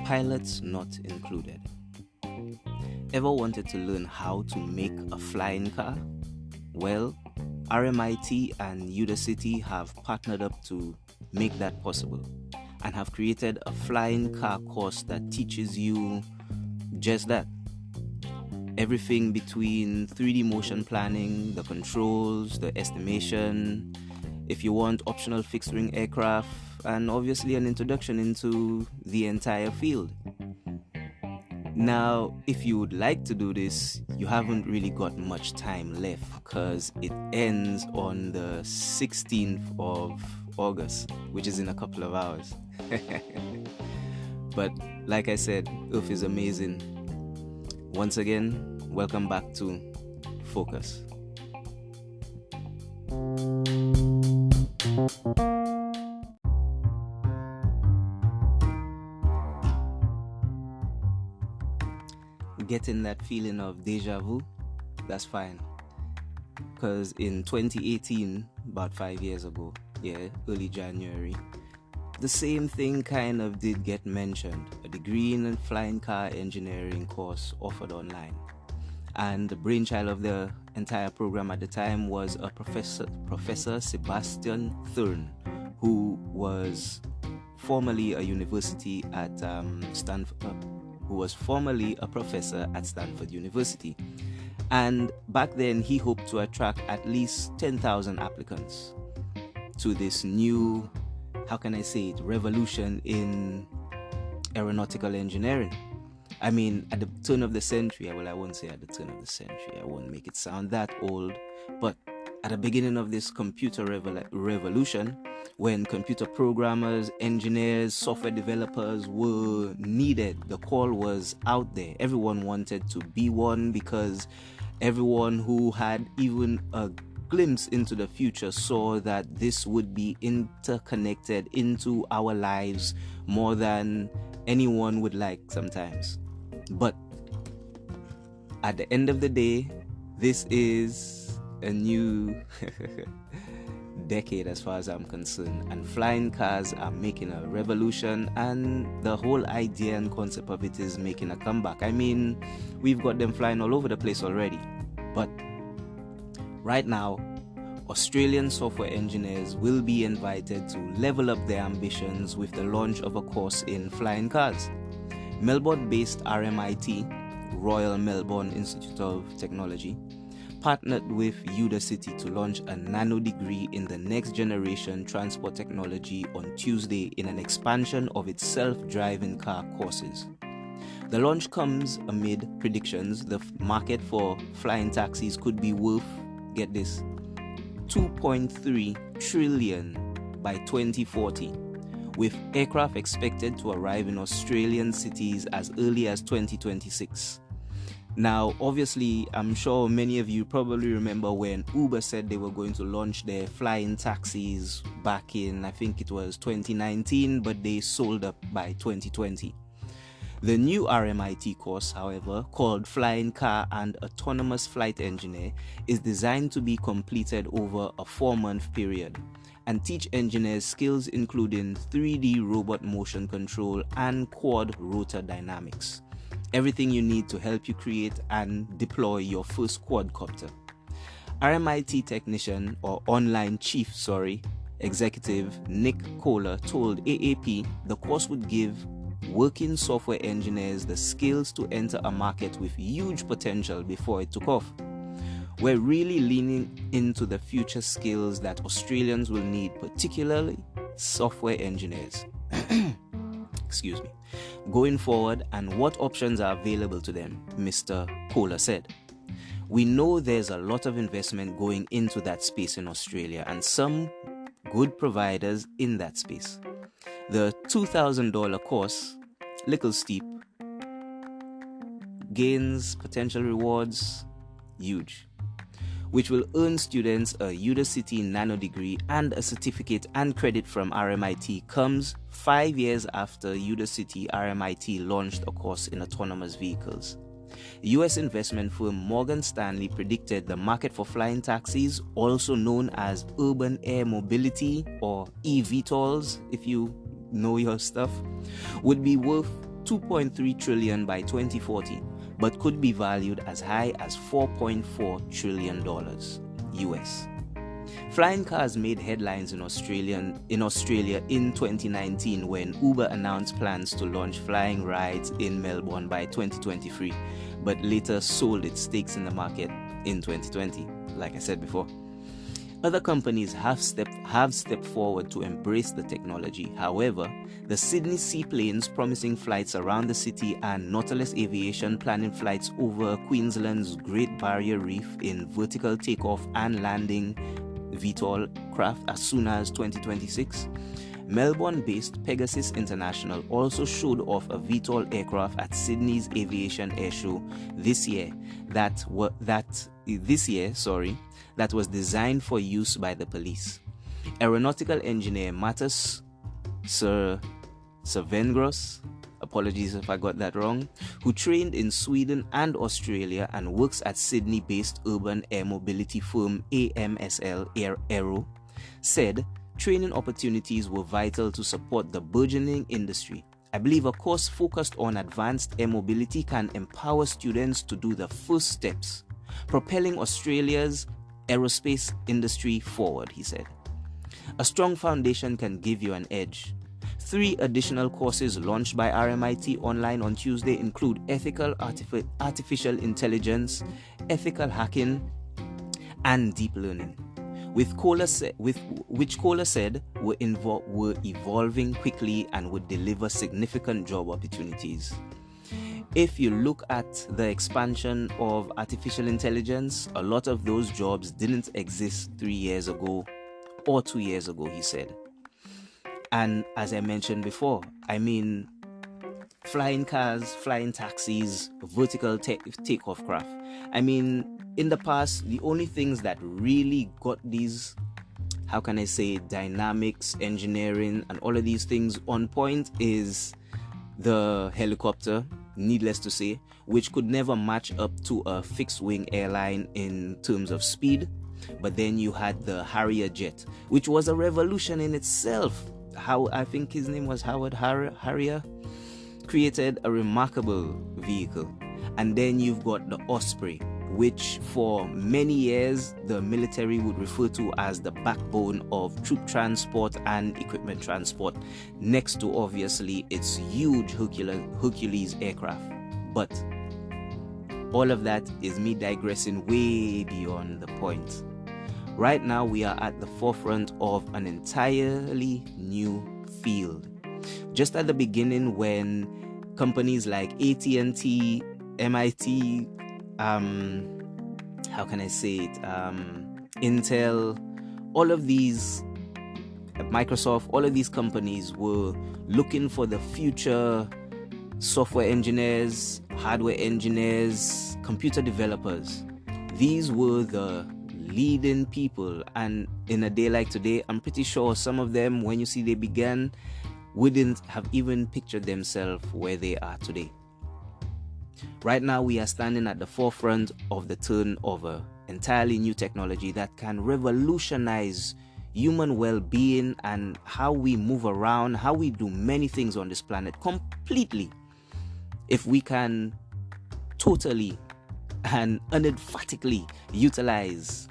Pilots not included. Ever wanted to learn how to make a flying car? Well, RMIT and Udacity have partnered up to make that possible and have created a flying car course that teaches you just that. Everything between 3D motion planning, the controls, the estimation, if you want optional fixed-wing aircraft, and obviously an introduction into the entire field. Now, if you would like to do this, you haven't really got much time left because it ends on the 16th of August, which is in a couple of hours. But like I said, UF is amazing. Once again, welcome back to Focus. Getting that feeling of deja vu? That's fine. Because in 2018, about 5 years ago, early January, the same thing kind of did get mentioned. A degree in flying car engineering course offered online. And the brainchild of the entire program at the time was a Professor Sebastian Thurn, who was formerly a university at Stanford. Who was formerly a professor at Stanford University. And back then, he hoped to attract at least 10,000 applicants to this new, revolution in aeronautical engineering. I mean, at the turn of the century, I won't say at the turn of the century, I won't make it sound that old, but at the beginning of this computer revolution, when computer programmers, engineers, software developers were needed, the call was out there. Everyone wanted to be one because everyone who had even a glimpse into the future saw that this would be interconnected into our lives more than anyone would like sometimes. But at the end of the day, this is a new decade as far as I'm concerned, and flying cars are making a revolution, and the whole idea and concept of it is making a comeback. I mean, we've got them flying all over the place already, but right now Australian software engineers will be invited to level up their ambitions with the launch of a course in flying cars. Melbourne-based RMIT, Royal Melbourne Institute of Technology, partnered with Udacity to launch a nano degree in the next generation transport technology on Tuesday in an expansion of its self-driving car courses. The launch comes amid predictions the market for flying taxis could be worth, get this, 2.3 trillion by 2040, with aircraft expected to arrive in Australian cities as early as 2026. Now, obviously, I'm sure many of you probably remember when Uber said they were going to launch their flying taxis back in, I think it was 2019, but they sold up by 2020. The new RMIT course, however, called Flying Car and Autonomous Flight Engineer, is designed to be completed over a 4-month period and teach engineers skills including 3D robot motion control and quad rotor dynamics. Everything you need to help you create and deploy your first quadcopter. RMIT technician or online chief executive Nick Kohler told AAP the course would give working software engineers the skills to enter a market with huge potential before it took off. We're really leaning into the future skills that Australians will need, particularly software engineers. Excuse me. Going forward, and what options are available to them, Mr. Kohler said. We know there's a lot of investment going into that space in Australia and some good providers in that space. The $2,000 course, little steep, gains, potential rewards, huge, which will earn students a Udacity nano degree and a certificate and credit from RMIT, comes 5 years after Udacity RMIT launched a course in autonomous vehicles. US investment firm Morgan Stanley predicted the market for flying taxis, also known as urban air mobility or eVTOLs if you know your stuff, would be worth $2.3 trillion by 2040, but could be valued as high as $4.4 trillion US. Flying cars made headlines in Australia in 2019 when Uber announced plans to launch flying rides in Melbourne by 2023, but later sold its stakes in the market in 2020, like I said before. Other companies have stepped forward to embrace the technology. However, the Sydney Seaplanes promising flights around the city and Nautilus Aviation planning flights over Queensland's Great Barrier Reef in vertical takeoff and landing VTOL craft as soon as 2026. Melbourne-based Pegasus International also showed off a VTOL aircraft at Sydney's Aviation Airshow this year that was designed for use by the police. Aeronautical engineer Matas Servengros, apologies if I got that wrong, who trained in Sweden and Australia and works at Sydney-based urban air mobility firm AMSL Aero, said training opportunities were vital to support the burgeoning industry. I believe a course focused on advanced air mobility can empower students to do the first steps, propelling Australia's aerospace industry forward, he said. A strong foundation can give you an edge. 3 additional courses launched by RMIT Online on Tuesday include Ethical Artificial Intelligence, Ethical Hacking, and Deep Learning, which Kohler said were evolving quickly and would deliver significant job opportunities. If you look at the expansion of artificial intelligence, a lot of those jobs didn't exist 3 years ago or 2 years ago, he said. And as I mentioned before, I mean, flying cars, flying taxis, vertical takeoff craft. I mean, in the past, the only things that really got these, how can I say, dynamics, engineering, and all of these things on point is the helicopter, needless to say, which could never match up to a fixed-wing airline in terms of speed. But then you had the Harrier jet, which was a revolution in itself. I think his name was Howard Harrier, created a remarkable vehicle. And then you've got the Osprey, which for many years the military would refer to as the backbone of troop transport and equipment transport, next to obviously its huge Hercules aircraft. But all of that is me digressing way beyond the point. Right now we are at the forefront of an entirely new field. Just at the beginning, when companies like AT&T, MIT, Intel, all of these, Microsoft, all of these companies were looking for the future software engineers, hardware engineers, computer developers. These were the leading people, and in a day like today, I'm pretty sure some of them, when you see they began, wouldn't have even pictured themselves where they are today. Right now we are standing at the forefront of the turn of an entirely new technology that can revolutionize human well-being and how we move around, how we do many things on this planet completely, if we can totally and unemphatically utilize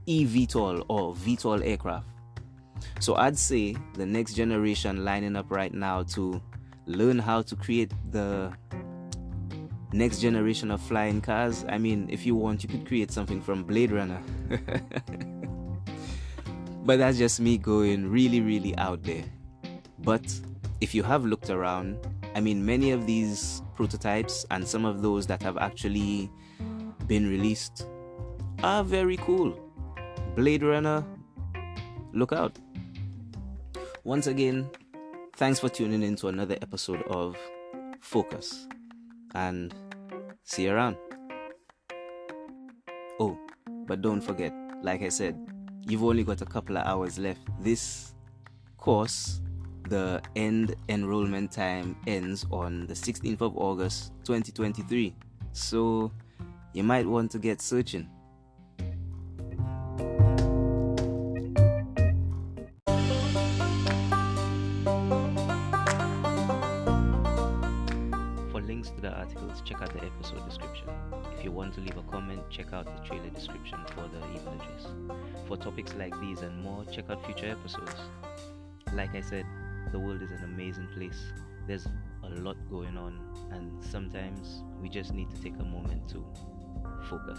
eVTOL or VTOL aircraft. So I'd say the next generation lining up right now to learn how to create the next generation of flying cars. I mean, if you want, you could create something from Blade Runner. But that's just me going really, really out there. But if you have looked around, I mean, many of these prototypes and some of those that have actually been released are very cool. Blade Runner, look out. Once again, thanks for tuning in to another episode of Focus, and see you around. Oh, but don't forget, like I said, you've only got a couple of hours left. This course, the end enrollment time ends on the 16th of August 2023. So you might want to get searching. For links to the articles, check out the episode description. If you want to leave a comment, check out the trailer description for the email address. For topics like these and more, check out future episodes. Like I said, the world is an amazing place. There's a lot going on, and sometimes we just need to take a moment to focus.